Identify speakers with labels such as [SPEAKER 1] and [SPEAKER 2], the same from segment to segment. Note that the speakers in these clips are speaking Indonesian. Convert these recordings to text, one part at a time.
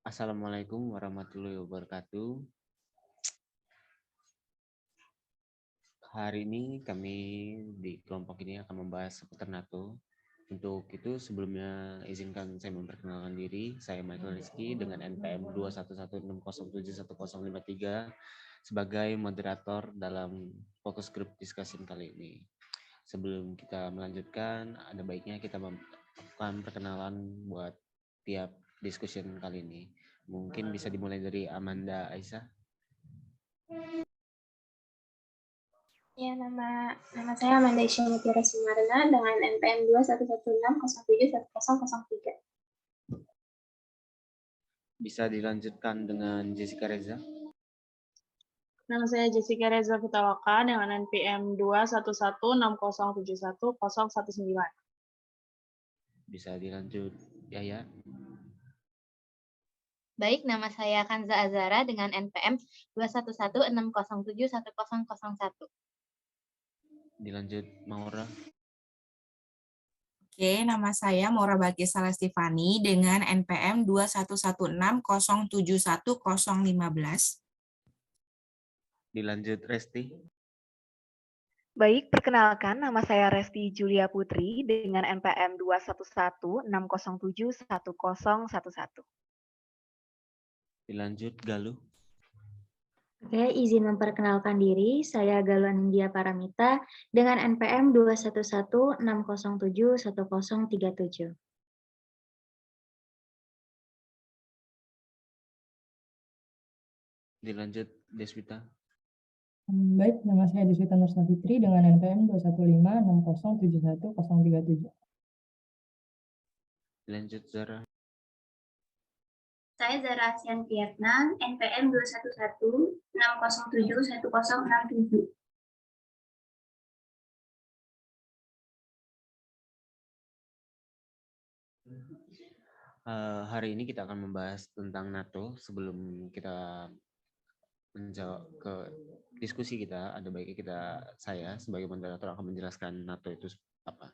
[SPEAKER 1] Assalamualaikum warahmatullahi wabarakatuh. Hari ini kami di kelompok ini akan membahas seputar NATO. Untuk itu sebelumnya izinkan saya memperkenalkan diri. Saya Michael Rizky dengan NPM 21160711053 sebagai moderator dalam fokus group discussion kali ini. Sebelum kita melanjutkan, ada baiknya kita melakukan perkenalan buat tiap discussion kali ini. Mungkin bisa dimulai dari Amanda Aisyah.
[SPEAKER 2] Ya, nama saya Amanda Isyanitira Sumarna dengan NPM 21160711003.
[SPEAKER 1] Bisa dilanjutkan dengan Jessica Reza.
[SPEAKER 3] Nama saya Jessica Reza Pitawaka dengan NPM 21160711019.
[SPEAKER 1] Bisa dilanjut Yaya.
[SPEAKER 4] Baik, nama saya Kanza Azara dengan NPM 21160711001.
[SPEAKER 1] Dilanjut Maura.
[SPEAKER 5] Oke, nama saya Maura Baki Salestifani dengan NPM 21160711015.
[SPEAKER 1] Dilanjut Resti.
[SPEAKER 6] Baik, perkenalkan nama saya Resti Julia Putri dengan NPM 21160071011.
[SPEAKER 1] Dilanjut Galuh.
[SPEAKER 2] Oke, izin memperkenalkan diri, saya Galuh Anindya Paramita dengan NPM 21160071037.
[SPEAKER 1] Dilanjut Deswita.
[SPEAKER 7] Baik, nama saya Deswita Nursa Fitri dengan NPM 21560711037.
[SPEAKER 1] Dilanjut Zara.
[SPEAKER 2] Saya Zara Asian Vietnam, NPM 21160071067.
[SPEAKER 1] Hari ini kita akan membahas tentang NATO. Sebelum kita menjawab ke diskusi kita, ada baiknya saya sebagai moderator akan menjelaskan NATO itu apa.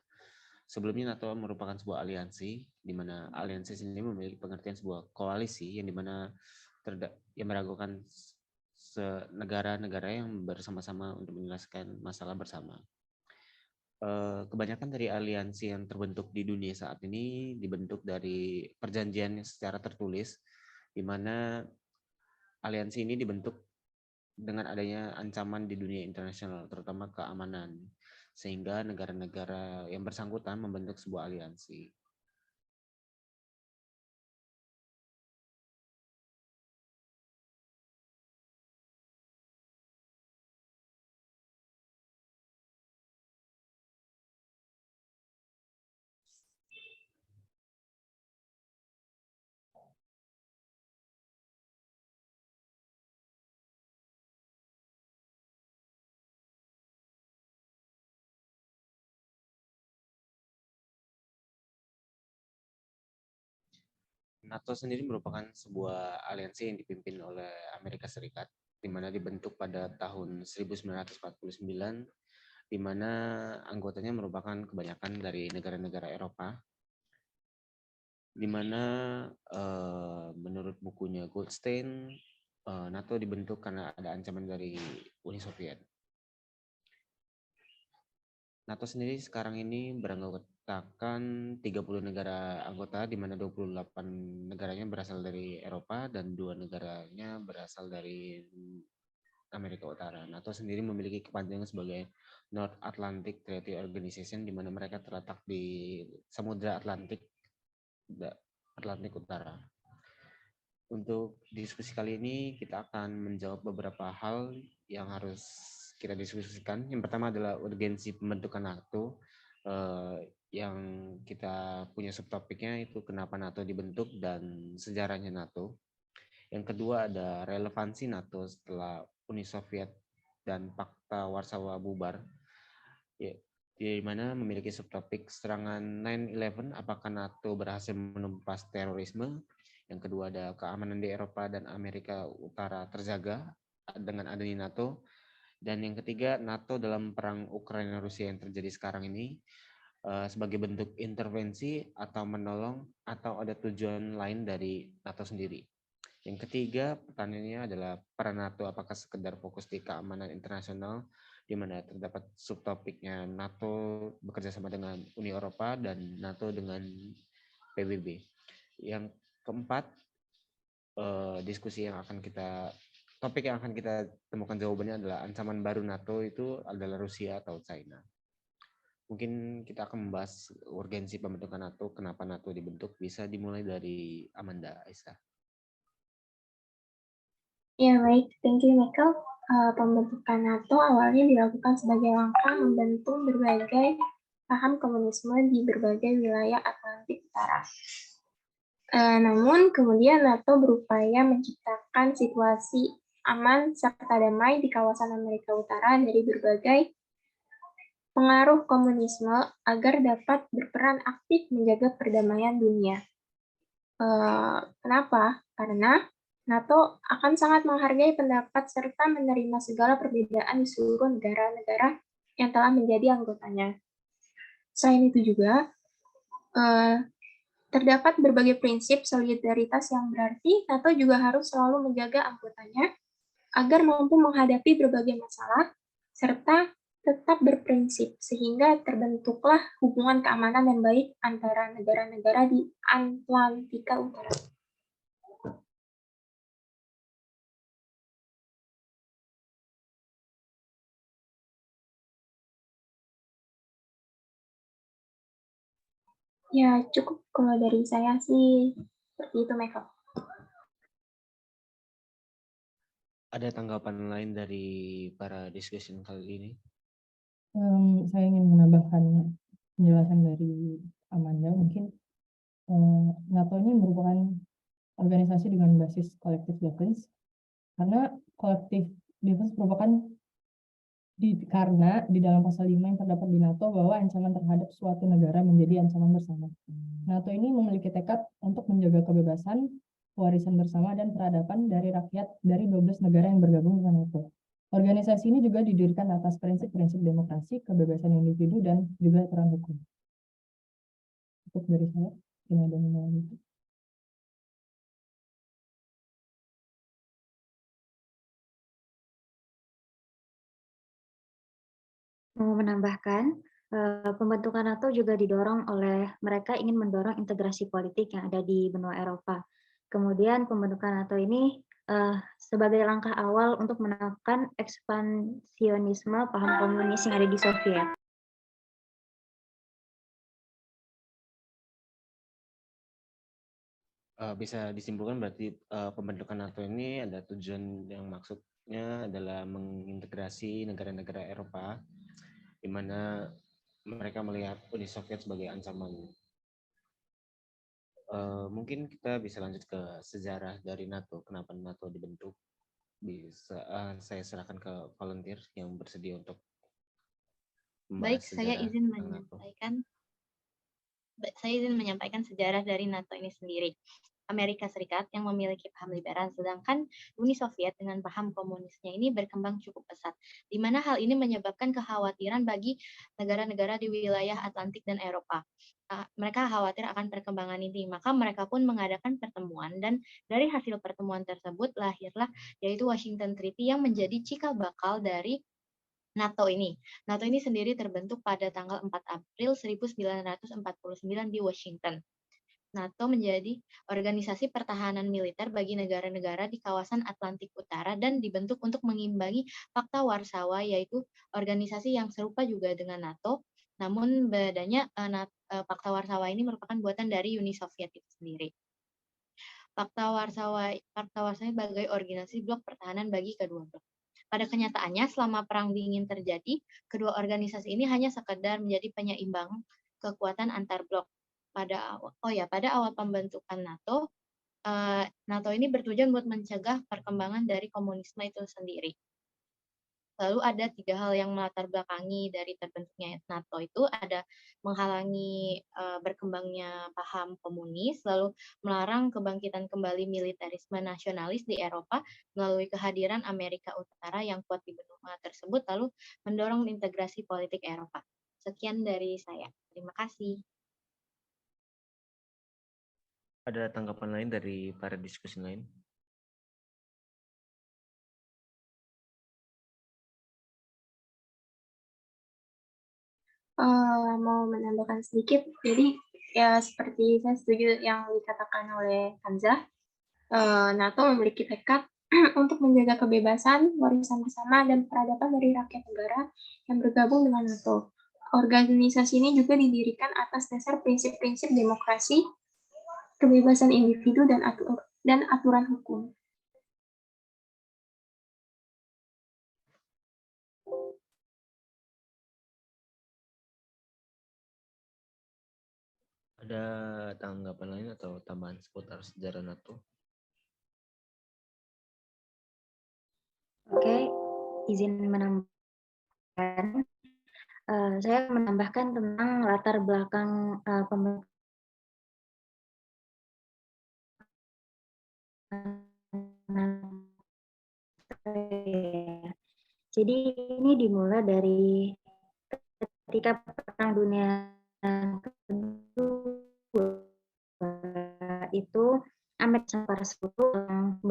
[SPEAKER 1] Sebelumnya NATO merupakan sebuah aliansi, di mana aliansi ini memiliki pengertian sebuah koalisi yang dimana yang meragukan negara-negara yang bersama-sama untuk menyelesaikan masalah bersama. Kebanyakan dari aliansi yang terbentuk di dunia saat ini dibentuk dari perjanjian secara tertulis, di mana aliansi ini dibentuk dengan adanya ancaman di dunia internasional, terutama keamanan, sehingga negara-negara yang bersangkutan membentuk sebuah aliansi. NATO sendiri merupakan sebuah aliansi yang dipimpin oleh Amerika Serikat, di mana dibentuk pada tahun 1949, di mana anggotanya merupakan kebanyakan dari negara-negara Eropa, di mana menurut bukunya Goldstein, NATO dibentuk karena ada ancaman dari Uni Soviet. NATO sendiri sekarang ini beranggotakan 30 negara anggota, di mana 28 negaranya berasal dari Eropa dan 2 negaranya berasal dari Amerika Utara. NATO sendiri memiliki kepanjangan sebagai North Atlantic Treaty Organization, di mana mereka terletak di Samudra Atlantik Utara. Untuk diskusi kali ini kita akan menjawab beberapa hal yang harus kita diskusikan. Yang pertama adalah urgensi pembentukan NATO, yang kita punya subtopiknya itu kenapa NATO dibentuk dan sejarahnya NATO. Yang kedua ada relevansi NATO setelah Uni Soviet dan Pakta Warsawa bubar, di mana memiliki subtopik serangan 9/11, apakah NATO berhasil menumpas terorisme. Yang kedua ada keamanan di Eropa dan Amerika Utara terjaga dengan adanya NATO. Dan yang ketiga, NATO dalam perang Ukraina-Rusia yang terjadi sekarang ini sebagai bentuk intervensi atau menolong atau ada tujuan lain dari NATO sendiri. Yang ketiga, pertanyaannya adalah peran NATO apakah sekedar fokus di keamanan internasional, di mana terdapat subtopiknya NATO bekerja sama dengan Uni Eropa dan NATO dengan PBB. Yang keempat, topik yang akan kita temukan jawabannya adalah ancaman baru NATO itu adalah Rusia atau China. Mungkin kita akan membahas urgensi pembentukan NATO, kenapa NATO dibentuk, bisa dimulai dari Amanda Aisyah.
[SPEAKER 8] Ya, baik. Thank you, Michael. Pembentukan NATO awalnya dilakukan sebagai langkah membentuk berbagai paham komunisme di berbagai wilayah Atlantik Utara. Namun, kemudian NATO berupaya menciptakan situasi aman serta damai di kawasan Amerika Utara dari berbagai pengaruh komunisme agar dapat berperan aktif menjaga perdamaian dunia. Kenapa? Karena NATO akan sangat menghargai pendapat serta menerima segala perbedaan di seluruh negara-negara yang telah menjadi anggotanya. Selain itu juga, terdapat berbagai prinsip solidaritas yang berarti NATO juga harus selalu menjaga anggotanya agar mampu menghadapi berbagai masalah serta tetap berprinsip, sehingga terbentuklah hubungan keamanan yang baik antara negara-negara di Atlantika Utara. Ya, cukup kalau dari saya sih seperti itu, Michael.
[SPEAKER 1] Ada tanggapan lain dari para discussion kali ini?
[SPEAKER 7] Saya ingin menambahkan penjelasan dari Amanda. Mungkin NATO ini merupakan organisasi dengan basis collective defense, karena collective defense merupakan karena di dalam pasal 5 yang terdapat di NATO bahwa ancaman terhadap suatu negara menjadi ancaman bersama. NATO ini memiliki tekad untuk menjaga kebebasan, warisan bersama, dan peradaban dari rakyat dari 12 negara yang bergabung dengan NATO. Organisasi ini juga didirikan atas prinsip-prinsip demokrasi, kebebasan individu, dan juga aturan hukum. Cukup dari saya, tidak ada yang mau gitu.
[SPEAKER 2] Mau menambahkan, pembentukan NATO juga didorong oleh mereka ingin mendorong integrasi politik yang ada di benua Eropa. Kemudian pembentukan NATO ini sebagai langkah awal untuk menekan ekspansionisme paham komunis yang ada di Soviet.
[SPEAKER 1] Bisa disimpulkan berarti pembentukan NATO ini ada tujuan yang maksudnya adalah mengintegrasi negara-negara Eropa, di mana mereka melihat Uni Soviet sebagai ancaman. Mungkin kita bisa lanjut ke sejarah dari NATO, kenapa NATO dibentuk. Bisa saya serahkan ke volunteer yang bersedia untuk
[SPEAKER 4] Baik,
[SPEAKER 1] membahas
[SPEAKER 4] saya
[SPEAKER 1] sejarah
[SPEAKER 4] izin
[SPEAKER 1] tentang NATO.
[SPEAKER 4] menyampaikan sejarah dari NATO ini sendiri. Amerika Serikat yang memiliki paham liberal, sedangkan Uni Soviet dengan paham komunisnya ini berkembang cukup pesat, di mana hal ini menyebabkan kekhawatiran bagi negara-negara di wilayah Atlantik dan Eropa. Mereka khawatir akan perkembangan ini, maka mereka pun mengadakan pertemuan, dan dari hasil pertemuan tersebut lahirlah yaitu Washington Treaty yang menjadi cikal bakal dari NATO ini. NATO ini sendiri terbentuk pada tanggal 4 April 1949 di Washington. NATO menjadi organisasi pertahanan militer bagi negara-negara di kawasan Atlantik Utara dan dibentuk untuk mengimbangi Fakta Warsawa, yaitu organisasi yang serupa juga dengan NATO, namun bedanya Fakta Warsawa ini merupakan buatan dari Uni Soviet itu sendiri. Fakta Warsawa sebagai organisasi blok pertahanan bagi kedua blok. Pada kenyataannya, selama Perang Dingin terjadi, kedua organisasi ini hanya sekedar menjadi penyeimbang kekuatan antar blok. Pada awal pembentukan NATO, NATO ini bertujuan buat mencegah perkembangan dari komunisme itu sendiri. Lalu ada 3 hal yang melatar belakangi dari terbentuknya NATO itu, ada menghalangi berkembangnya paham komunis, lalu melarang kebangkitan kembali militerisme nasionalis di Eropa melalui kehadiran Amerika Utara yang kuat di benua tersebut, lalu mendorong integrasi politik Eropa. Sekian dari saya. Terima kasih.
[SPEAKER 1] Ada tanggapan lain dari para diskusi lain?
[SPEAKER 8] mau menambahkan sedikit. Jadi ya seperti saya setuju yang dikatakan oleh Hamzah, NATO memiliki tekad untuk menjaga kebebasan, warisan bersama, dan peradaban dari rakyat negara yang bergabung dengan NATO. Organisasi ini juga didirikan atas dasar prinsip-prinsip demokrasi, kebebasan individu, dan aturan hukum.
[SPEAKER 1] Ada tanggapan lain atau tambahan seputar sejarah NATO?
[SPEAKER 2] Oke, izin menambahkan. Saya menambahkan tentang latar belakang pembentukan. Jadi ini dimulai dari ketika Perang Dunia Kedua itu Amerika para sekutu yang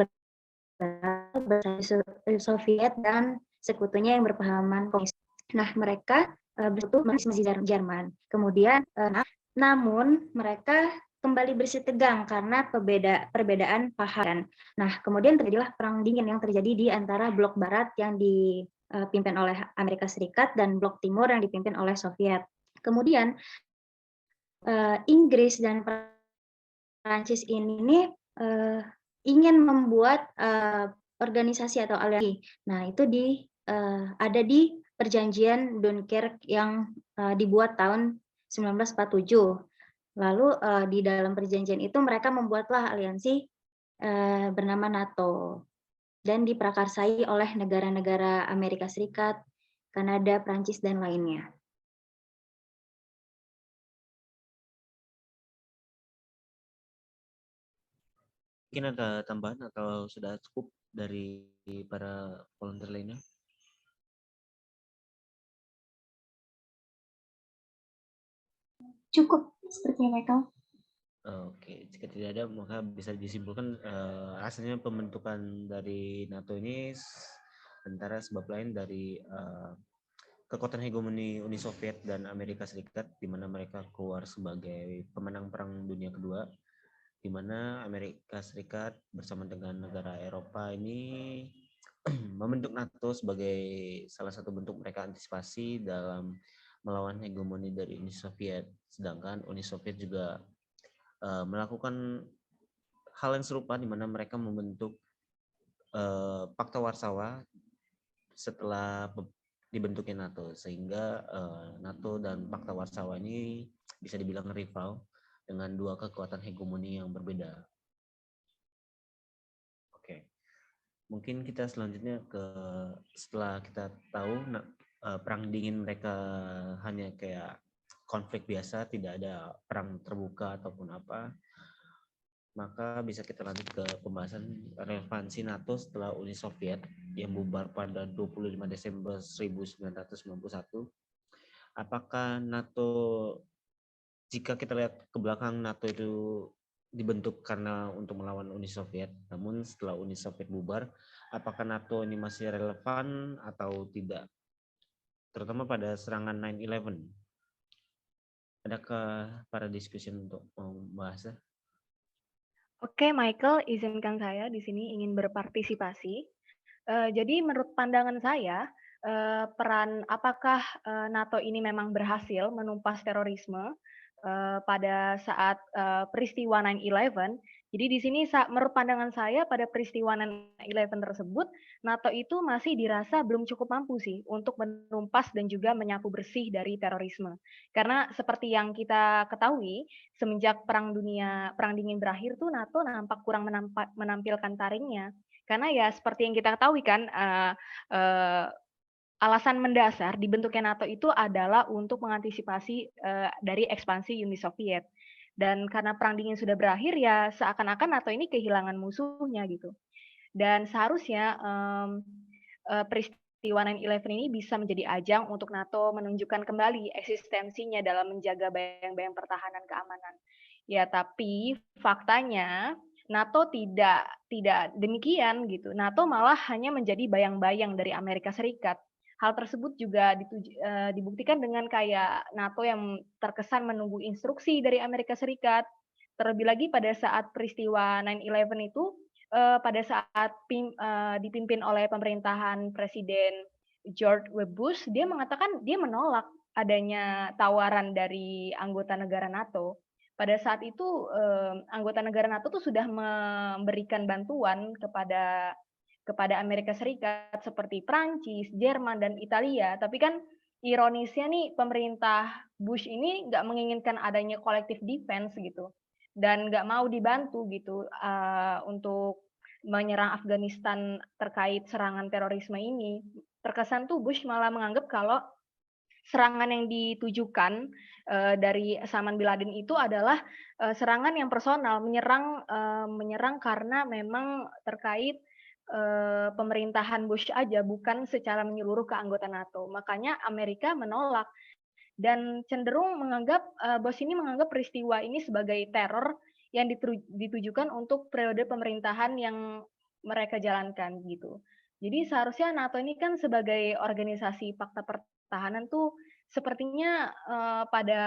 [SPEAKER 2] Soviet dan sekutunya yang berpahaman komunis. Nah, mereka bersekutu dengan Jerman. Kemudian, namun mereka kembali bersih tegang karena perbedaan paham. Nah, kemudian terjadilah perang dingin yang terjadi di antara blok barat yang dipimpin oleh Amerika Serikat dan blok timur yang dipimpin oleh Soviet. Kemudian Inggris dan Prancis ini ingin membuat organisasi atau aliansi. Nah, itu ada di perjanjian Dunkirk yang dibuat tahun 1947. Lalu di dalam perjanjian itu mereka membuatlah aliansi bernama NATO dan diprakarsai oleh negara-negara Amerika Serikat, Kanada, Prancis, dan lainnya.
[SPEAKER 1] Mungkin ada tambahan atau sudah cukup dari para volunteer lainnya?
[SPEAKER 8] Cukup, sepertinya Michael.
[SPEAKER 1] Oke, jika tidak ada maka bisa disimpulkan asalnya pembentukan dari NATO ini antara sebab lain dari kekuatan hegemoni Uni Soviet dan Amerika Serikat, di mana mereka keluar sebagai pemenang Perang Dunia Kedua, di mana Amerika Serikat bersama dengan negara Eropa ini membentuk NATO sebagai salah satu bentuk mereka antisipasi dalam melawan hegemoni dari Uni Soviet. Sedangkan Uni Soviet juga melakukan hal yang serupa, di mana mereka membentuk Pakta Warsawa setelah dibentuknya NATO, sehingga NATO dan Pakta Warsawa ini bisa dibilang rival dengan dua kekuatan hegemoni yang berbeda. Oke, mungkin kita selanjutnya setelah kita tahu perang dingin mereka hanya kayak konflik biasa, tidak ada perang terbuka ataupun apa, maka bisa kita lanjut ke pembahasan relevansi NATO setelah Uni Soviet yang bubar pada 25 Desember 1991. Apakah NATO, jika kita lihat ke belakang, NATO itu dibentuk karena untuk melawan Uni Soviet, namun setelah Uni Soviet bubar, apakah NATO ini masih relevan atau tidak? Terutama pada serangan 9/11. Adakah para diskusi untuk membahasnya?
[SPEAKER 6] Oke, Michael, izinkan saya di sini ingin berpartisipasi. Jadi menurut pandangan saya, peran apakah NATO ini memang berhasil menumpas terorisme pada saat peristiwa 9/11. Jadi di sini menurut pandangan saya pada peristiwa 9/11 tersebut, NATO itu masih dirasa belum cukup mampu sih untuk menumpas dan juga menyapu bersih dari terorisme. Karena seperti yang kita ketahui, semenjak Perang Dingin berakhir tuh NATO nampak kurang menampilkan taringnya. Karena ya seperti yang kita ketahui kan, alasan mendasar dibentuknya NATO itu adalah untuk mengantisipasi dari ekspansi Uni Soviet. Dan karena Perang Dingin sudah berakhir, ya seakan-akan NATO ini kehilangan musuhnya gitu. Dan seharusnya peristiwa 9/11 ini bisa menjadi ajang untuk NATO menunjukkan kembali eksistensinya dalam menjaga bayang-bayang pertahanan keamanan. Ya, tapi faktanya NATO tidak demikian gitu. NATO malah hanya menjadi bayang-bayang dari Amerika Serikat. Hal tersebut juga dibuktikan dengan kayak NATO yang terkesan menunggu instruksi dari Amerika Serikat. Terlebih lagi pada saat peristiwa 9/11 itu, pada saat dipimpin oleh pemerintahan Presiden George W. Bush, dia mengatakan dia menolak adanya tawaran dari anggota negara NATO. Pada saat itu anggota negara NATO tuh sudah memberikan bantuan kepada Amerika Serikat seperti Prancis, Jerman, dan Italia. Tapi kan ironisnya nih pemerintah Bush ini nggak menginginkan adanya collective defense gitu dan nggak mau dibantu gitu untuk menyerang Afghanistan terkait serangan terorisme ini. Terkesan tuh Bush malah menganggap kalau serangan yang ditujukan dari Osama bin Laden itu adalah serangan yang personal, menyerang karena memang terkait pemerintahan Bush aja, bukan secara menyeluruh ke anggota NATO. Makanya Amerika menolak dan cenderung menganggap Bush ini menganggap peristiwa ini sebagai teror yang ditujukan untuk periode pemerintahan yang mereka jalankan gitu. Jadi seharusnya NATO ini kan sebagai organisasi fakta pertahanan tuh sepertinya pada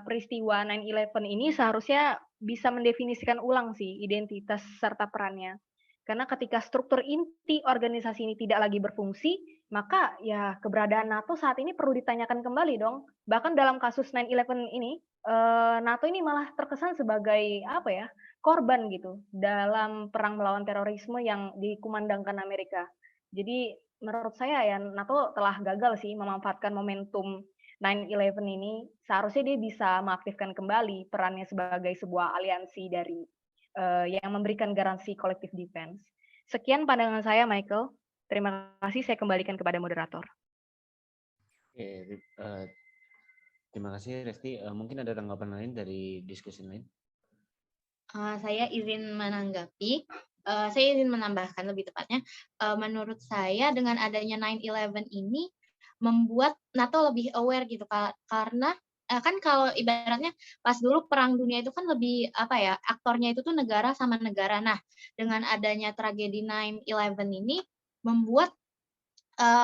[SPEAKER 6] peristiwa 9/11 ini seharusnya bisa mendefinisikan ulang sih identitas serta perannya. Karena ketika struktur inti organisasi ini tidak lagi berfungsi, maka ya keberadaan NATO saat ini perlu ditanyakan kembali dong. Bahkan dalam kasus 9/11 ini, NATO ini malah terkesan sebagai apa ya, korban gitu dalam perang melawan terorisme yang dikumandangkan Amerika. Jadi menurut saya ya NATO telah gagal sih memanfaatkan momentum 9/11 ini. Seharusnya dia bisa mengaktifkan kembali perannya sebagai sebuah aliansi dari yang memberikan garansi collective defense. Sekian pandangan saya, Michael. Terima kasih, saya kembalikan kepada moderator.
[SPEAKER 1] Oke, terima kasih Resti. Mungkin ada tanggapan lain dari diskusi lain?
[SPEAKER 4] Saya izin menanggapi. Saya izin menambahkan lebih tepatnya. Menurut saya dengan adanya 9/11 ini membuat NATO lebih aware gitu, karena kan kalau ibaratnya pas dulu perang dunia itu kan lebih apa ya, aktornya itu tuh negara sama negara. Nah, dengan adanya tragedi 9/11 ini membuat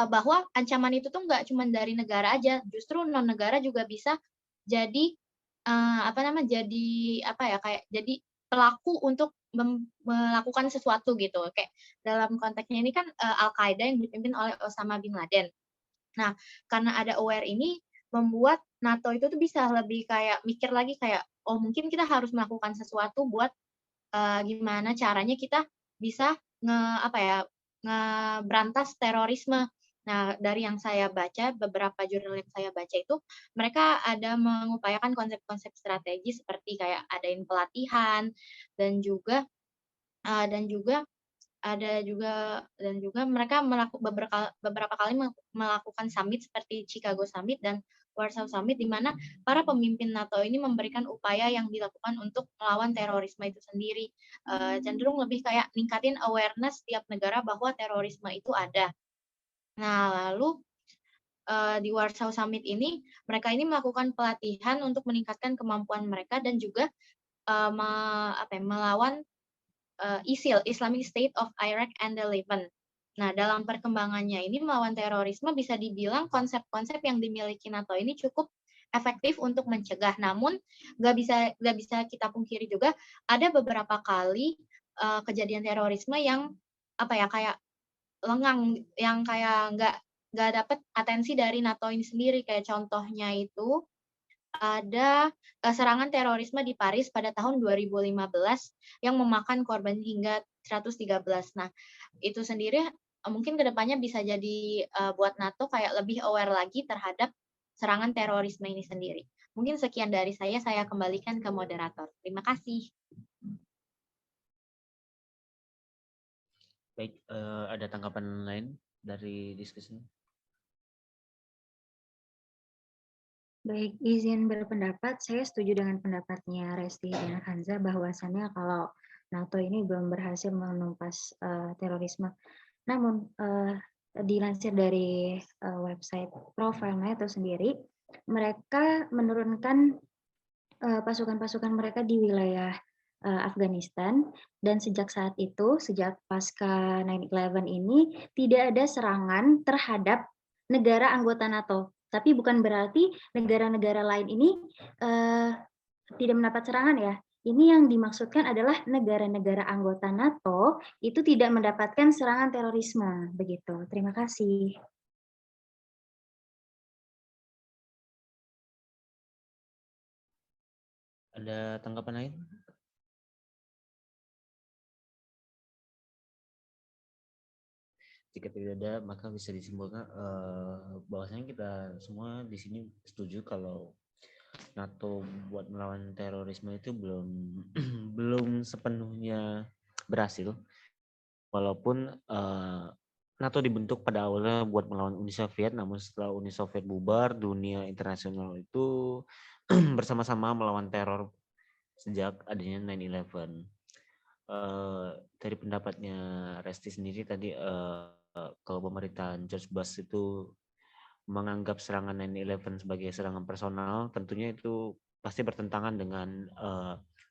[SPEAKER 4] bahwa ancaman itu tuh nggak cuma dari negara aja, justru non negara juga bisa jadi jadi pelaku untuk melakukan sesuatu gitu. Kayak dalam konteksnya ini kan Al-Qaeda yang dipimpin oleh Osama bin Laden. Nah, karena ada aware ini membuat NATO itu tuh bisa lebih kayak mikir lagi kayak, oh mungkin kita harus melakukan sesuatu buat gimana caranya kita bisa ngeberantas terorisme. Nah, dari yang saya baca, beberapa jurnal yang saya baca itu, mereka ada mengupayakan konsep-konsep strategi seperti kayak adain pelatihan dan juga mereka beberapa kali melakukan summit seperti Chicago Summit dan Warsaw Summit, di mana para pemimpin NATO ini memberikan upaya yang dilakukan untuk melawan terorisme itu sendiri. Cenderung lebih kayak ningkatin awareness tiap negara bahwa terorisme itu ada. Nah, lalu di Warsaw Summit ini, mereka ini melakukan pelatihan untuk meningkatkan kemampuan mereka dan juga melawan ISIL, Islamic State of Iraq and the Levant. Nah, dalam perkembangannya ini melawan terorisme bisa dibilang konsep-konsep yang dimiliki NATO ini cukup efektif untuk mencegah. Namun, nggak bisa kita pungkiri juga ada beberapa kali kejadian terorisme yang kayak lengang, yang kayak nggak dapat atensi dari NATO ini sendiri. Kayak contohnya itu ada serangan terorisme di Paris pada tahun 2015 yang memakan korban hingga 113. Nah, itu sendiri mungkin kedepannya bisa jadi buat NATO kayak lebih aware lagi terhadap serangan terorisme ini sendiri. Mungkin sekian dari saya kembalikan ke moderator. Terima kasih.
[SPEAKER 1] Baik, ada tanggapan lain dari diskusi?
[SPEAKER 2] Baik, izin berpendapat, saya setuju dengan pendapatnya Resti dan Hanza bahwasannya kalau NATO ini belum berhasil menumpas terorisme. Namun, dilansir dari website Profile NATO sendiri, mereka menurunkan pasukan-pasukan mereka di wilayah Afghanistan, dan sejak saat itu, sejak pasca 9/11 ini, tidak ada serangan terhadap negara anggota NATO. Tapi bukan berarti negara-negara lain ini tidak mendapat serangan ya. Ini yang dimaksudkan adalah negara-negara anggota NATO itu tidak mendapatkan serangan terorisme. Begitu. Terima kasih.
[SPEAKER 1] Ada tanggapan lain? Jika tidak ada, maka bisa disimpulkan bahwasanya kita semua di sini setuju kalau NATO buat melawan terorisme itu belum belum sepenuhnya berhasil. Walaupun NATO dibentuk pada awalnya buat melawan Uni Soviet, namun setelah Uni Soviet bubar, dunia internasional itu bersama-sama melawan teror sejak adanya 9/11. Dari pendapatnya Resti sendiri tadi, kalau pemerintahan George Bush itu menganggap serangan 9/11 sebagai serangan personal, tentunya itu pasti bertentangan dengan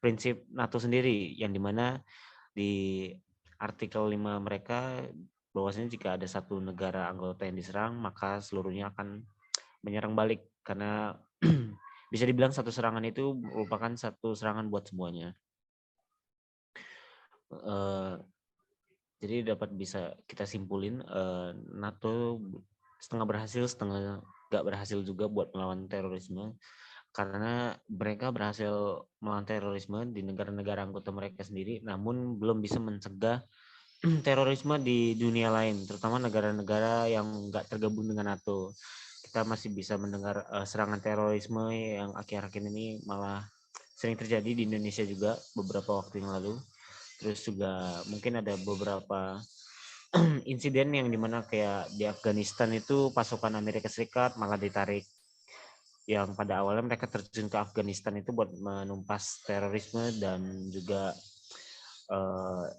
[SPEAKER 1] prinsip NATO sendiri, yang dimana di artikel 5 mereka bahwasanya jika ada satu negara anggota yang diserang, maka seluruhnya akan menyerang balik, karena bisa dibilang satu serangan itu merupakan satu serangan buat semuanya. Jadi dapat bisa kita simpulin NATO setengah berhasil, setengah nggak berhasil juga buat melawan terorisme, karena mereka berhasil melawan terorisme di negara-negara anggota mereka sendiri, namun belum bisa mencegah terorisme di dunia lain, terutama negara-negara yang nggak tergabung dengan NATO. Kita masih bisa mendengar serangan terorisme yang akhir-akhir ini malah sering terjadi di Indonesia juga beberapa waktu yang lalu. Terus juga mungkin ada beberapa insiden yang dimana kayak di Afghanistan itu pasukan Amerika Serikat malah ditarik, yang pada awalnya mereka terjun ke Afghanistan itu buat menumpas terorisme dan juga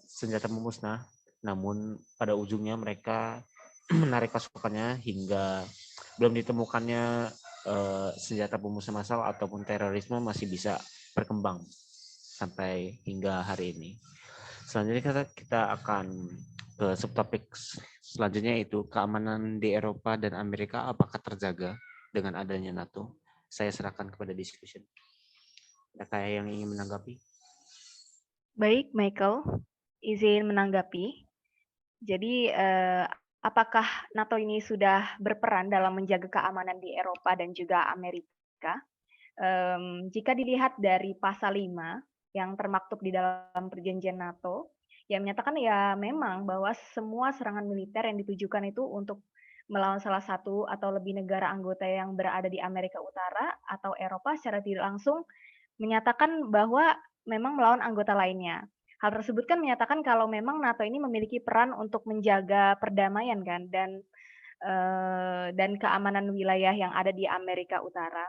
[SPEAKER 1] senjata pemusnah, namun pada ujungnya mereka menarik pasukannya hingga belum ditemukannya senjata pemusnah massal ataupun terorisme masih bisa berkembang sampai hingga hari ini. Selanjutnya kita akan ke subtopik selanjutnya, yaitu keamanan di Eropa dan Amerika apakah terjaga dengan adanya NATO. Saya serahkan kepada discussion. Ada yang ingin menanggapi?
[SPEAKER 6] Baik, Michael, izin menanggapi. Jadi, apakah NATO ini sudah berperan dalam menjaga keamanan di Eropa dan juga Amerika? Jika dilihat dari pasal 5 yang termaktub di dalam perjanjian NATO, yang menyatakan ya memang bahwa semua serangan militer yang ditujukan itu untuk melawan salah satu atau lebih negara anggota yang berada di Amerika Utara atau Eropa secara tidak langsung menyatakan bahwa memang melawan anggota lainnya. Hal tersebut kan menyatakan kalau memang NATO ini memiliki peran untuk menjaga perdamaian kan dan keamanan wilayah yang ada di Amerika Utara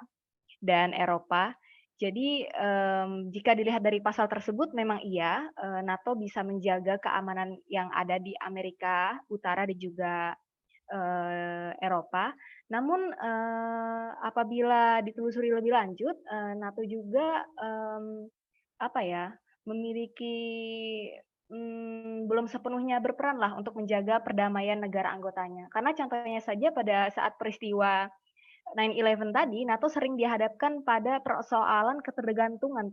[SPEAKER 6] dan Eropa. Jadi jika dilihat dari pasal tersebut memang iya, NATO bisa menjaga keamanan yang ada di Amerika Utara dan juga Eropa. Namun apabila ditelusuri lebih lanjut, NATO juga memiliki belum sepenuhnya berperan lah untuk menjaga perdamaian negara anggotanya. Karena contohnya saja pada saat peristiwa 9/11 tadi, NATO sering dihadapkan pada persoalan ketergantungan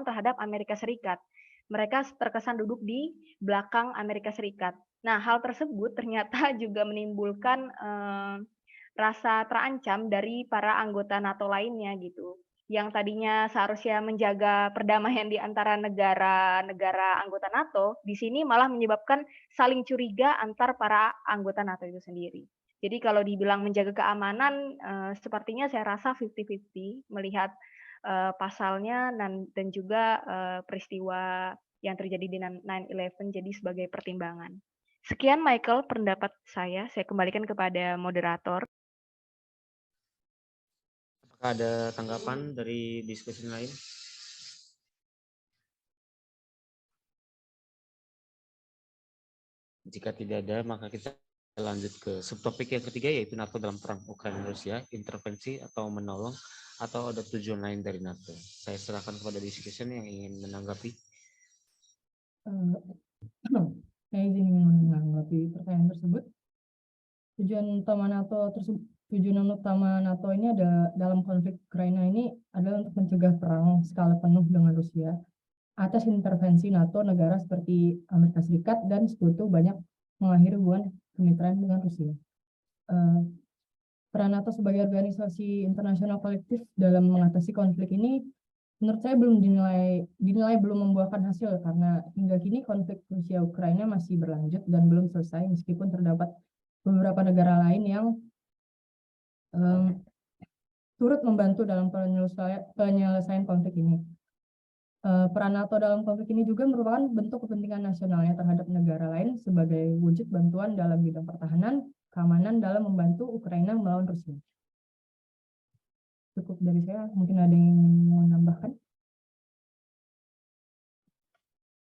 [SPEAKER 6] terhadap Amerika Serikat. Mereka terkesan duduk di belakang Amerika Serikat. Nah, hal tersebut ternyata juga menimbulkan rasa terancam dari para anggota NATO lainnya gitu. Yang tadinya seharusnya menjaga perdamaian di antara negara-negara anggota NATO, di sini malah menyebabkan saling curiga antar para anggota NATO itu sendiri. Jadi kalau dibilang menjaga keamanan, sepertinya saya rasa 50-50 melihat pasalnya dan juga peristiwa yang terjadi di 9/11 jadi sebagai pertimbangan. Sekian Michael pendapat saya kembalikan kepada moderator.
[SPEAKER 1] Apakah ada tanggapan dari diskusi lain? Jika tidak ada, maka kita lanjut ke subtopik yang ketiga, yaitu NATO dalam perang Ukraina Rusia, intervensi atau menolong, atau ada tujuan lain dari NATO. Saya serahkan kepada discussion yang ingin menanggapi.
[SPEAKER 7] Saya izin menanggapi pertanyaan tersebut. Tujuan utama NATO ini ada dalam konflik Ukraina ini adalah untuk mencegah perang skala penuh dengan Rusia. Atas intervensi NATO, negara seperti Amerika Serikat dan Sekutu banyak mengakhiri hubungan kemitraan dengan Rusia. Peran NATO sebagai organisasi internasional kolektif dalam mengatasi konflik ini menurut saya belum dinilai belum membuahkan hasil, karena hingga kini konflik Rusia-Ukraina masih berlanjut dan belum selesai, meskipun terdapat beberapa negara lain yang turut membantu dalam penyelesaian konflik ini. Peran NATO dalam konflik ini juga merupakan bentuk kepentingan nasionalnya terhadap negara lain sebagai wujud bantuan dalam bidang pertahanan, keamanan dalam membantu Ukraina melawan Rusia. Cukup dari saya, mungkin ada yang mau menambahkan?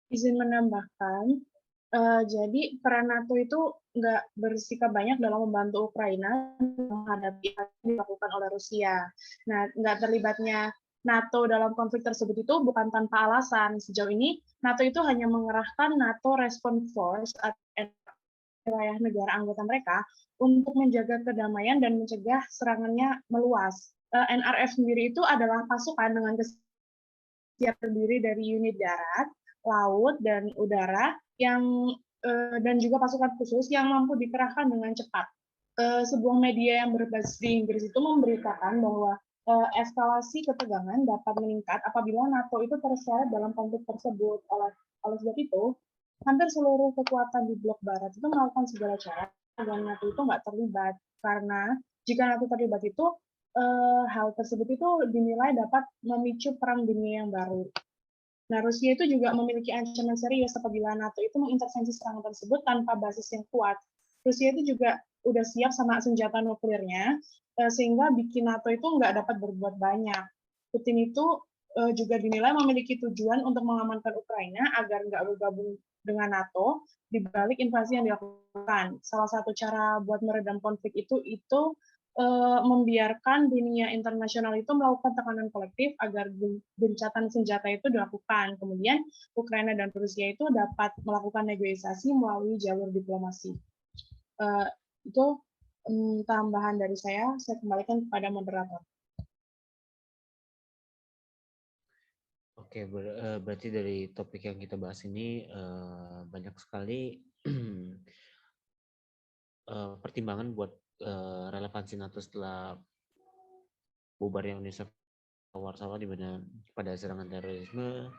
[SPEAKER 3] Izin menambahkan, jadi peran NATO itu nggak bersikap banyak dalam membantu Ukraina menghadapi apa yang dilakukan oleh Rusia. Nah, nggak terlibatnya NATO dalam konflik tersebut itu bukan tanpa alasan. Sejauh ini, NATO itu hanya mengerahkan NATO Response Force atau wilayah negara anggota mereka untuk menjaga kedamaian dan mencegah serangannya meluas. NRF sendiri itu adalah pasukan dengan kesiapan terdiri dari unit darat, laut, dan udara yang dan juga pasukan khusus yang mampu dikerahkan dengan cepat. Sebuah media yang berbasis di Inggris itu memberitakan bahwa eskalasi ketegangan dapat meningkat apabila NATO itu terseret dalam konflik tersebut. Oleh sebab itu, hampir seluruh kekuatan di blok barat itu melakukan segala cara agar NATO itu nggak terlibat. Karena jika NATO terlibat itu, hal tersebut itu dinilai dapat memicu perang dunia yang baru. Nah, Rusia itu juga memiliki ancaman serius apabila NATO itu mengintervensi serangan tersebut tanpa basis yang kuat. Rusia itu juga udah siap sama senjata nuklirnya, sehingga bikin NATO itu nggak dapat berbuat banyak. Putin itu juga dinilai memiliki tujuan untuk mengamankan Ukraina agar nggak bergabung dengan NATO di balik invasi yang dilakukan. Salah satu cara buat meredam konflik itu membiarkan dunia internasional itu melakukan tekanan kolektif agar gencatan senjata itu dilakukan. Kemudian Ukraina dan Rusia itu dapat melakukan negosiasi melalui jalur diplomasi. Itu tambahan dari saya kembalikan kepada moderator.
[SPEAKER 1] Oke, berarti dari topik yang kita bahas ini banyak sekali pertimbangan buat relevansi NATO setelah bubarnya Uni Soviet Warsawa, di mana pada serangan terorisme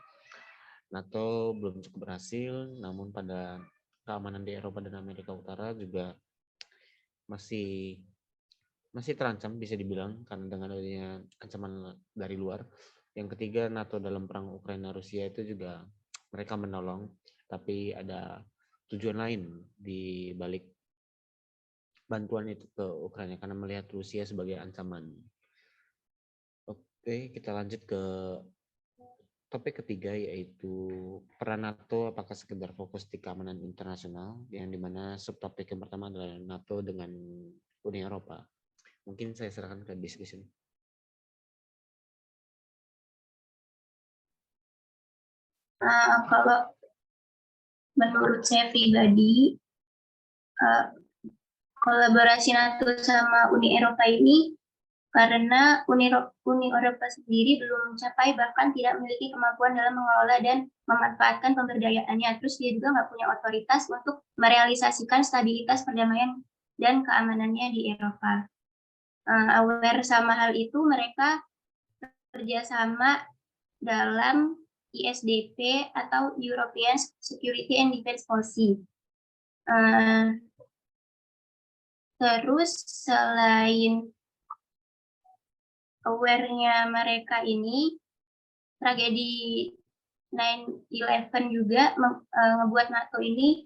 [SPEAKER 1] NATO belum cukup berhasil, namun pada keamanan di Eropa dan Amerika Utara juga masih terancam, bisa dibilang, karena dengan adanya ancaman dari luar. Yang ketiga, NATO dalam perang Ukraina Rusia itu juga mereka menolong, tapi ada tujuan lain di balik bantuan itu ke Ukraina karena melihat Rusia sebagai ancaman. Oke, kita lanjut ke topik ketiga, yaitu peran NATO apakah sekedar fokus di keamanan internasional, yang dimana subtopik yang pertama adalah NATO dengan Uni Eropa. Mungkin saya serahkan ke discussion.
[SPEAKER 8] Kalau menurut saya pribadi, kolaborasi NATO sama Uni Eropa ini karena Uni Eropa sendiri belum mencapai, bahkan tidak memiliki kemampuan dalam mengelola dan memanfaatkan pemberdayaannya. Terus dia juga nggak punya otoritas untuk merealisasikan stabilitas, perdamaian, dan keamanannya di Eropa. Aware sama hal itu, mereka kerjasama dalam ISDP atau European Security and Defense Policy. Terus selain aware-nya mereka ini, tragedi 9/11 juga membuat NATO ini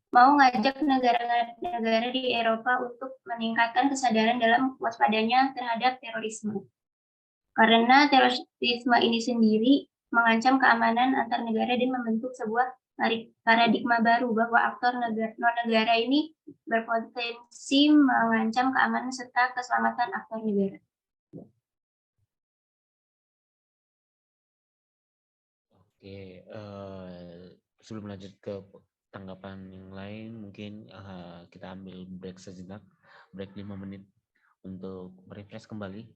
[SPEAKER 8] mau ngajak negara-negara di Eropa untuk meningkatkan kesadaran dalam waspadanya terhadap terorisme. Karena terorisme ini sendiri mengancam keamanan antar negara dan membentuk sebuah paradigma baru bahwa aktor non-negara ini berpotensi mengancam keamanan serta keselamatan aktor negara.
[SPEAKER 1] Oke, sebelum lanjut ke tanggapan yang lain, mungkin kita ambil break sejenak, break 5 menit untuk refresh kembali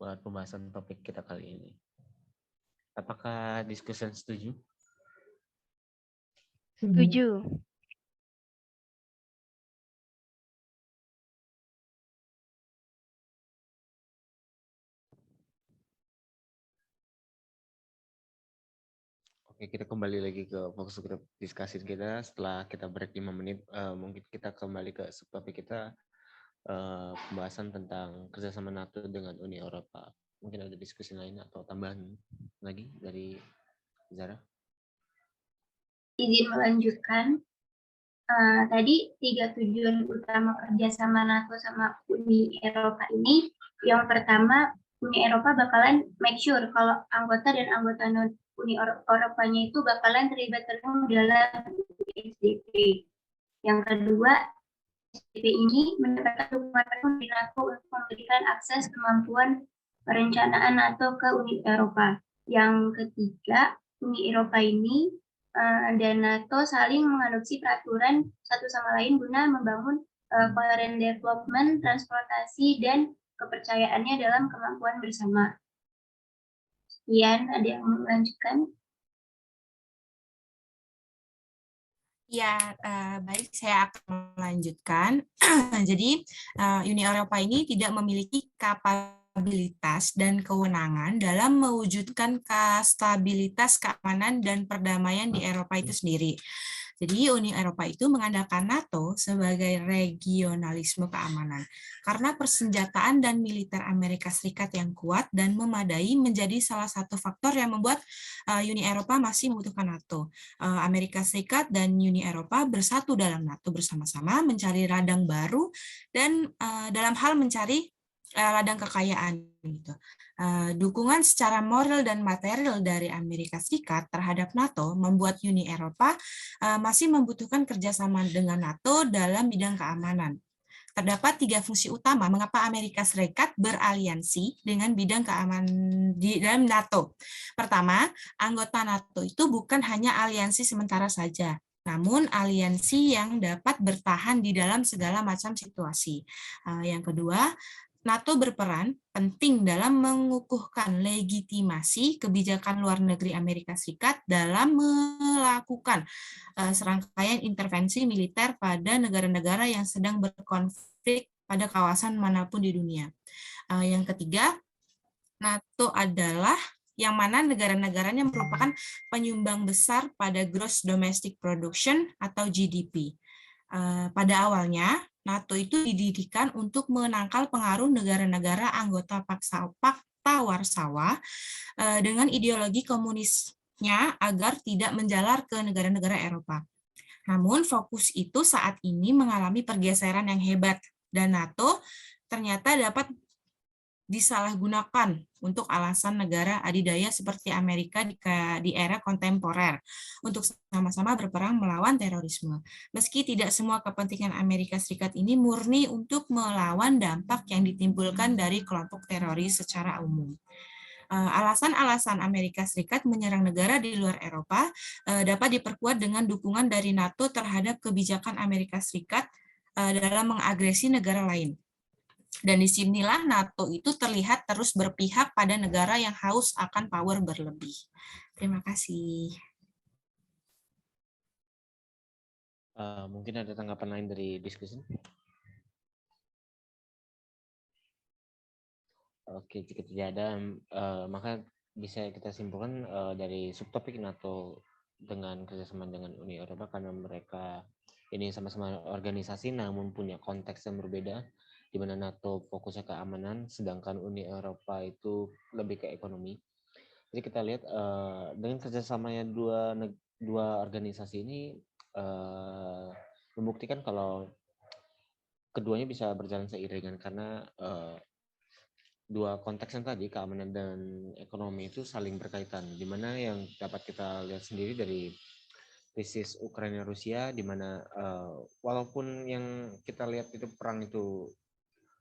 [SPEAKER 1] buat pembahasan topik kita kali ini. Apakah diskusi setuju?
[SPEAKER 6] Setuju.
[SPEAKER 1] Oke, kita kembali lagi ke fokus grup diskusi kita setelah kita break 5 menit. Mungkin kita kembali ke subtopik kita, pembahasan tentang kerjasama NATO dengan Uni Eropa. Mungkin ada diskusi lain atau tambahan lagi dari Zara?
[SPEAKER 8] Izin melanjutkan. Tadi 3 tujuan utama kerjasama NATO sama Uni Eropa ini, yang pertama, Uni Eropa bakalan make sure kalau anggota dan anggota Uni Eropanya itu bakalan terlibat penuh dalam SDP. Yang kedua, SDP ini mendapatkan dukungan penuh di NATO untuk memberikan akses kemampuan perencanaan NATO ke Uni Eropa. Yang ketiga, Uni Eropa ini dan NATO saling mengadopsi peraturan satu sama lain guna membangun coherent development, transportasi, dan kepercayaannya dalam kemampuan bersama. Sekian, ada yang mau melanjutkan?
[SPEAKER 5] Ya, baik, saya akan melanjutkan. Jadi, Uni Eropa ini tidak memiliki kapabilitas dan kewenangan dalam mewujudkan stabilitas, keamanan, dan perdamaian di Eropa itu sendiri. Jadi Uni Eropa itu mengandalkan NATO sebagai regionalisme keamanan karena persenjataan dan militer Amerika Serikat yang kuat dan memadai menjadi salah satu faktor yang membuat Uni Eropa masih membutuhkan NATO. Amerika Serikat dan Uni Eropa bersatu dalam NATO bersama-sama mencari ladang baru dan dalam hal mencari ladang kekayaan gitu. Dukungan secara moral dan material dari Amerika Serikat terhadap NATO membuat Uni Eropa masih membutuhkan kerjasama dengan NATO dalam bidang keamanan. Terdapat 3 fungsi utama mengapa Amerika Serikat beraliansi dengan bidang keamanan di dalam NATO. Pertama, anggota NATO itu bukan hanya aliansi sementara saja, namun aliansi yang dapat bertahan di dalam segala macam situasi. Yang kedua, NATO berperan penting dalam mengukuhkan legitimasi kebijakan luar negeri Amerika Serikat dalam melakukan serangkaian intervensi militer pada negara-negara yang sedang berkonflik pada kawasan manapun di dunia. Yang ketiga, NATO adalah yang mana negara-negaranya merupakan penyumbang besar pada Gross Domestic Production atau GDP. Pada awalnya, NATO itu didirikan untuk menangkal pengaruh negara-negara anggota Pakta Warsawa dengan ideologi komunisnya agar tidak menjalar ke negara-negara Eropa. Namun fokus itu saat ini mengalami pergeseran yang hebat dan NATO ternyata dapat disalahgunakan untuk alasan negara adidaya seperti Amerika di era kontemporer untuk sama-sama berperang melawan terorisme. Meski tidak semua kepentingan Amerika Serikat ini murni untuk melawan dampak yang ditimbulkan dari kelompok teroris secara umum. Alasan-alasan Amerika Serikat menyerang negara di luar Eropa dapat diperkuat dengan dukungan dari NATO terhadap kebijakan Amerika Serikat dalam mengagresi negara lain. Dan disinilah NATO itu terlihat terus berpihak pada negara yang haus akan power berlebih. Terima kasih.
[SPEAKER 1] Mungkin ada tanggapan lain dari diskusi? Oke, jika tidak ada, maka bisa kita simpulkan dari subtopik NATO dengan kerjasama dengan Uni Eropa karena mereka ini sama-sama organisasi namun punya konteks yang berbeda, di mana NATO fokusnya keamanan, sedangkan Uni Eropa itu lebih ke ekonomi. Jadi kita lihat dengan kerjasamanya dua organisasi ini membuktikan kalau keduanya bisa berjalan seiringan karena dua konteks yang tadi, keamanan dan ekonomi itu saling berkaitan, di mana yang dapat kita lihat sendiri dari krisis Ukraina Rusia, di mana walaupun yang kita lihat itu perang itu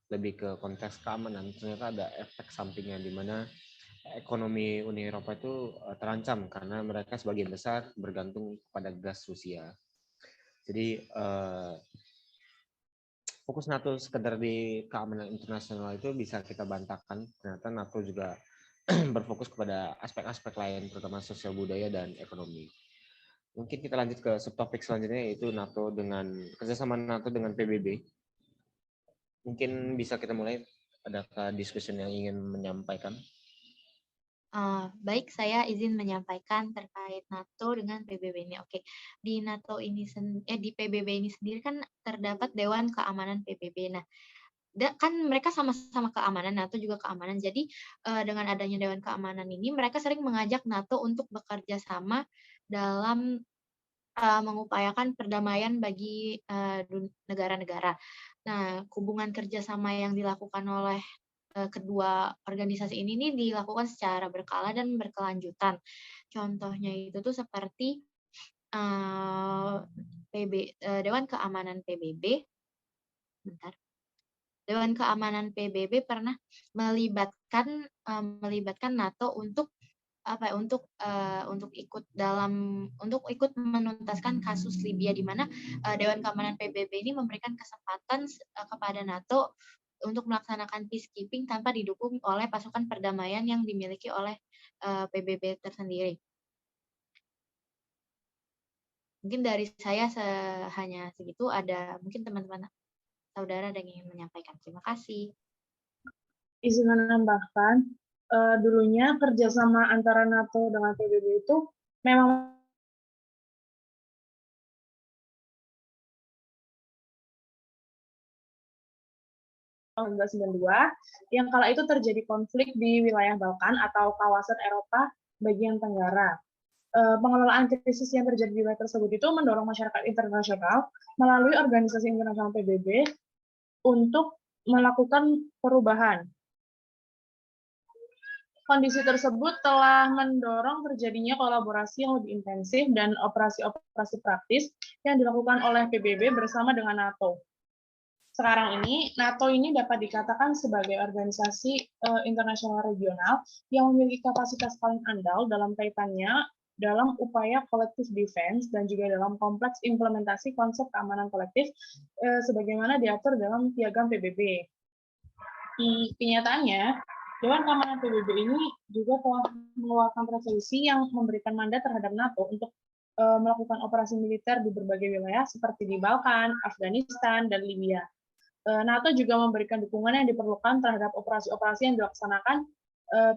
[SPEAKER 1] lebih ke konteks keamanan, ternyata ada efek sampingnya di mana ekonomi Uni Eropa itu terancam karena mereka sebagian besar bergantung pada gas Rusia. Jadi fokus NATO sekedar di keamanan internasional itu bisa kita bantahkan. Ternyata NATO juga berfokus kepada aspek-aspek lain, terutama sosial budaya dan ekonomi. Mungkin kita lanjut ke subtopik selanjutnya, yaitu NATO dengan kerjasama NATO dengan PBB. Mungkin bisa kita mulai. Adakah diskusi yang ingin menyampaikan?
[SPEAKER 4] Baik, saya izin menyampaikan terkait NATO dengan PBB ini. Oke, di NATO ini di PBB ini sendiri kan terdapat Dewan Keamanan PBB. Nah, kan mereka sama-sama keamanan, NATO juga keamanan. Jadi dengan adanya Dewan Keamanan ini, mereka sering mengajak NATO untuk bekerja sama dalam mengupayakan perdamaian bagi negara-negara. Nah, hubungan kerjasama yang dilakukan oleh kedua organisasi ini nih dilakukan secara berkala dan berkelanjutan. Contohnya itu tuh seperti Dewan Keamanan PBB. Bentar. Dewan Keamanan PBB pernah melibatkan NATO untuk untuk ikut menuntaskan kasus Libya, di mana Dewan Keamanan PBB ini memberikan kesempatan kepada NATO untuk melaksanakan peacekeeping tanpa didukung oleh pasukan perdamaian yang dimiliki oleh PBB tersendiri. Mungkin dari saya hanya segitu. Ada mungkin teman-teman saudara yang ingin menyampaikan. Terima kasih.
[SPEAKER 3] Izin menambahkan, dulunya kerjasama antara NATO dengan PBB itu memang tahun 1992, yang kala itu terjadi konflik di wilayah Balkan atau kawasan Eropa bagian Tenggara. Pengelolaan krisis yang terjadi di wilayah tersebut itu mendorong masyarakat internasional melalui organisasi internasional PBB untuk melakukan perubahan. Kondisi tersebut telah mendorong terjadinya kolaborasi yang lebih intensif dan operasi-operasi praktis yang dilakukan oleh PBB bersama dengan NATO. Sekarang ini, NATO ini dapat dikatakan sebagai organisasi internasional regional yang memiliki kapasitas paling andal dalam kaitannya dalam upaya collective defense dan juga dalam kompleks implementasi konsep keamanan kolektif sebagaimana diatur dalam piagam PBB. Kenyataannya, Dewan Keamanan PBB ini juga telah mengeluarkan resolusi yang memberikan mandat terhadap NATO untuk melakukan operasi militer di berbagai wilayah seperti di Balkan, Afghanistan, dan Libya. NATO juga memberikan dukungan yang diperlukan terhadap operasi-operasi yang dilaksanakan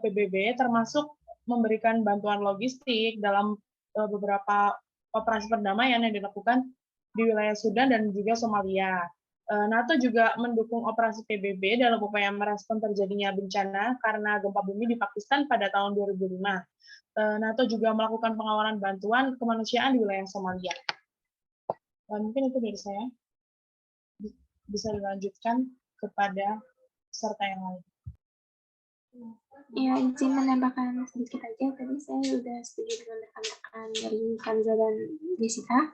[SPEAKER 3] PBB, termasuk memberikan bantuan logistik dalam beberapa operasi perdamaian yang dilakukan di wilayah Sudan dan juga Somalia. NATO juga mendukung operasi PBB dalam upaya merespon terjadinya bencana karena gempa bumi di Pakistan pada tahun 2005. NATO juga melakukan pengawalan bantuan kemanusiaan di wilayah Somalia. Mungkin itu dari saya. Bisa dilanjutkan kepada peserta yang lain.
[SPEAKER 8] Ya, izin menambahkan sedikit aja. Tadi saya sudah setuju dengan rekan-rekan dari Kanza dan Jessica.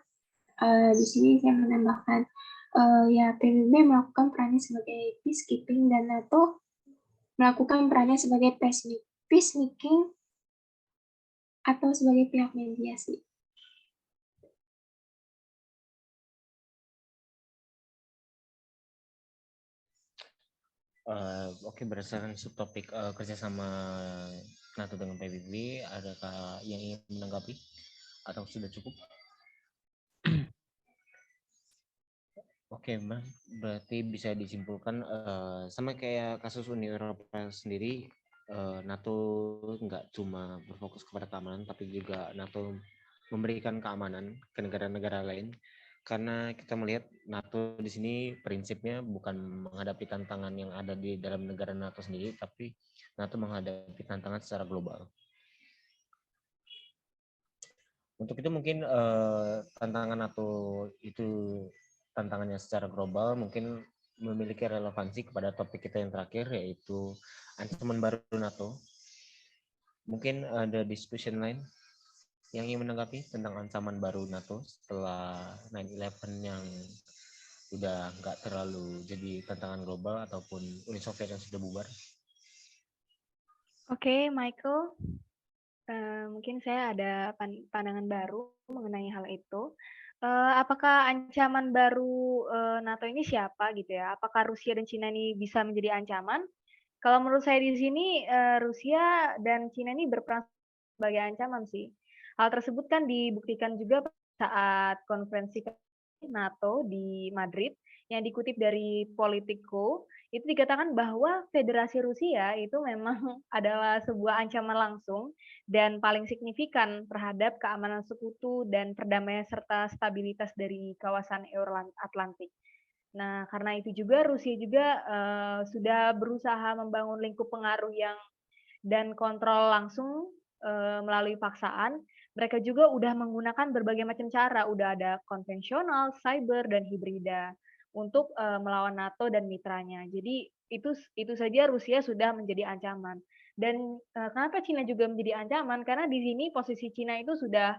[SPEAKER 8] Di sini saya menambahkan, ya PBB melakukan perannya sebagai peacekeeping dan NATO melakukan perannya sebagai peacemaking atau sebagai pihak mediasi.
[SPEAKER 1] Oke, berdasarkan subtopik kerjasama NATO dengan PBB, adakah yang ingin menanggapi atau sudah cukup? Oke, berarti bisa disimpulkan sama kayak kasus Uni Eropa sendiri, NATO nggak cuma berfokus kepada keamanan, tapi juga NATO memberikan keamanan ke negara-negara lain. Karena kita melihat NATO di sini prinsipnya bukan menghadapi tantangan yang ada di dalam negara NATO sendiri, tapi NATO menghadapi tantangan secara global. Untuk itu mungkin tantangan NATO itu tantangannya secara global mungkin memiliki relevansi kepada topik kita yang terakhir, yaitu ancaman baru NATO. Mungkin ada diskusi lain yang ingin menanggapi tentang ancaman baru NATO setelah 9/11 yang sudah nggak terlalu jadi tantangan global ataupun Uni Soviet yang sudah bubar?
[SPEAKER 6] Oke, Michael. Mungkin saya ada pandangan baru mengenai hal itu. Apakah ancaman baru NATO ini siapa gitu ya? Apakah Rusia dan Cina ini bisa menjadi ancaman? Kalau menurut saya di sini Rusia dan Cina ini berperan sebagai ancaman sih. Hal tersebut kan dibuktikan juga saat konferensi NATO di Madrid yang dikutip dari Politico, itu dikatakan bahwa Federasi Rusia itu memang adalah sebuah ancaman langsung dan paling signifikan terhadap keamanan sekutu dan perdamaian serta stabilitas dari kawasan Euro-Atlantik. Nah, karena itu juga Rusia juga sudah berusaha membangun lingkup pengaruh dan kontrol langsung melalui paksaan. Mereka juga udah menggunakan berbagai macam cara, udah ada konvensional, cyber, dan hibrida untuk melawan NATO dan mitranya. Jadi itu saja Rusia sudah menjadi ancaman. Dan kenapa Cina juga menjadi ancaman? Karena di sini posisi Cina itu sudah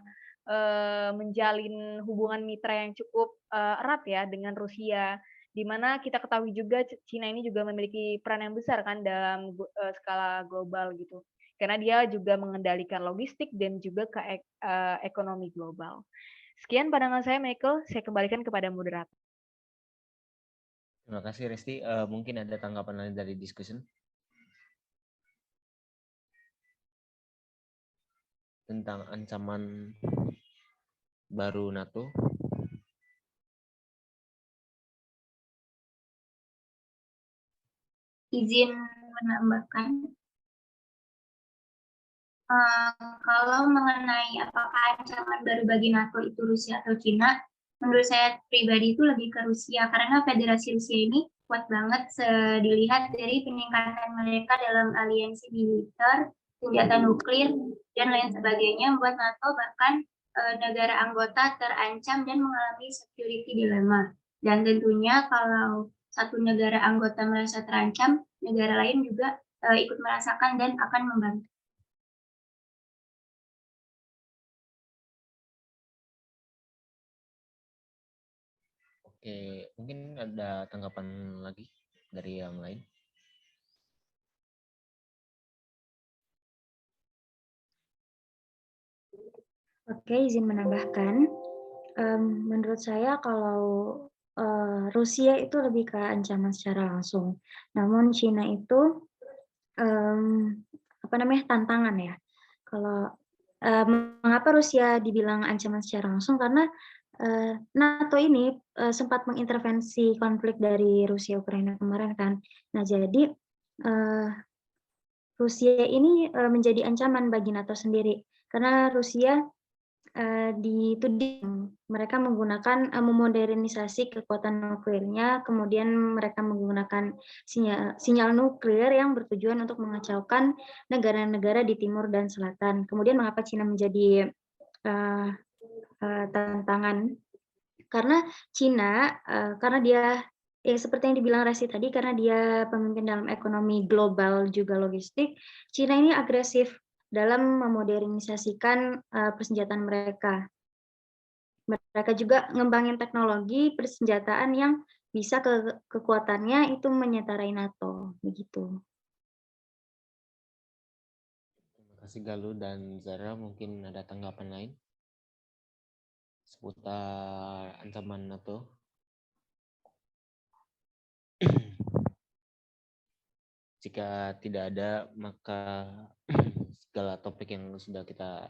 [SPEAKER 6] menjalin hubungan mitra yang cukup erat ya dengan Rusia, di mana kita ketahui juga Cina ini juga memiliki peran yang besar kan dalam skala global gitu. Karena dia juga mengendalikan logistik dan juga ekonomi global. Sekian pandangan saya, Michael. Saya kembalikan kepada moderator.
[SPEAKER 1] Terima kasih, Resti. Mungkin ada tanggapan lain dari discussion tentang ancaman baru NATO.
[SPEAKER 8] Izin menambahkan, kalau mengenai apakah ancaman baru bagi NATO itu Rusia atau Cina, menurut saya pribadi itu lebih ke Rusia, karena Federasi Rusia ini kuat banget dilihat dari peningkatan mereka dalam aliansi militer, senjata nuklir, dan lain sebagainya, membuat NATO bahkan negara anggota terancam dan mengalami security dilemma. Dan tentunya kalau satu negara anggota merasa terancam, negara lain juga ikut merasakan dan akan membantu.
[SPEAKER 1] Oke, mungkin ada tanggapan lagi dari yang lain.
[SPEAKER 2] Oke, izin menambahkan. Menurut saya kalau Rusia itu lebih ke ancaman secara langsung. Namun Cina itu tantangan ya. Kalau mengapa Rusia dibilang ancaman secara langsung? Karena NATO ini sempat mengintervensi konflik dari Rusia Ukraina kemarin kan. Nah jadi Rusia ini menjadi ancaman bagi NATO sendiri karena Rusia dituding mereka menggunakan memodernisasi kekuatan nuklirnya, kemudian mereka menggunakan sinyal nuklir yang bertujuan untuk mengacaukan negara-negara di timur dan selatan. Kemudian mengapa Cina menjadi tantangan? Karena Cina, karena dia seperti yang dibilang Resi tadi, karena dia pemimpin dalam ekonomi global juga logistik, Cina ini agresif dalam memodernisasikan persenjataan mereka. Mereka juga ngembangin teknologi persenjataan yang bisa kekuatannya itu menyetarai NATO, begitu.
[SPEAKER 1] Terima kasih Galuh dan Zara, mungkin ada tanggapan lain seputar ancaman NATO. Jika tidak ada, maka segala topik yang sudah kita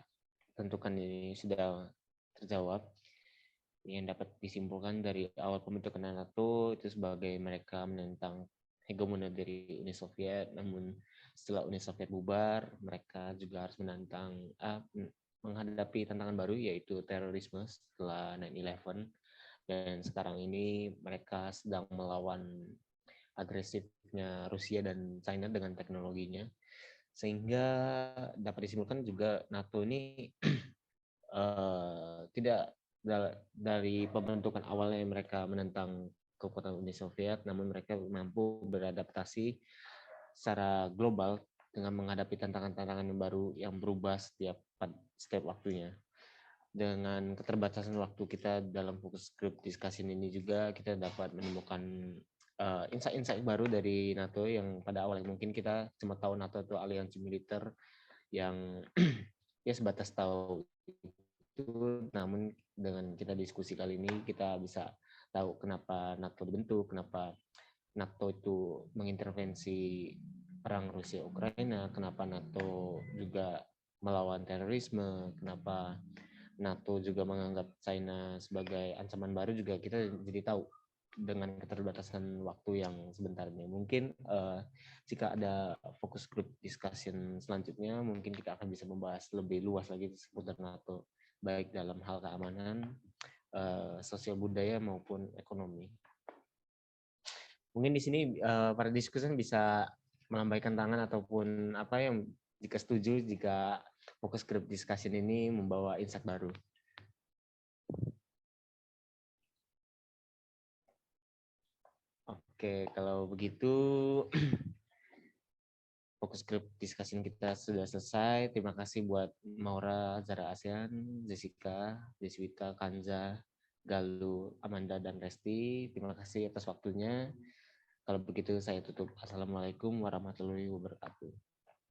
[SPEAKER 1] tentukan ini sudah terjawab. Yang dapat disimpulkan dari awal pembentukan NATO itu sebagai mereka menentang hegemoni dari Uni Soviet, namun setelah Uni Soviet bubar, mereka juga harus menghadapi tantangan baru yaitu terorisme setelah 9/11, dan sekarang ini mereka sedang melawan agresifnya Rusia dan China dengan teknologinya, sehingga dapat disimpulkan juga NATO ini tidak dari pembentukan awalnya mereka menentang kekuatan Uni Soviet, namun mereka mampu beradaptasi secara global dengan menghadapi tantangan-tantangan yang baru yang berubah setiap waktunya. Dengan keterbatasan waktu kita dalam fokus group discussion ini juga kita dapat menemukan insight-insight baru dari NATO yang pada awalnya mungkin kita cuma tahu NATO itu aliansi militer yang ya sebatas tahu itu, namun dengan kita diskusi kali ini kita bisa tahu kenapa NATO dibentuk, kenapa NATO itu mengintervensi perang Rusia Ukraina, kenapa NATO juga melawan terorisme, kenapa NATO juga menganggap China sebagai ancaman baru, juga kita jadi tahu dengan keterbatasan waktu yang sebentar ini. Mungkin jika ada fokus group discussion selanjutnya, mungkin kita akan bisa membahas lebih luas lagi seputar NATO, baik dalam hal keamanan, sosial budaya maupun ekonomi. Mungkin di sini para diskusen bisa melambaikan tangan ataupun apa yang jika setuju jika fokus group discussion ini membawa insight baru. Oke, kalau begitu fokus group discussion kita sudah selesai. Terima kasih buat Maura, Zara ASEAN, Jessica, Deswita, Kanza, Galuh, Amanda, dan Resti. Terima kasih atas waktunya. Kalau begitu saya tutup. Assalamualaikum warahmatullahi wabarakatuh.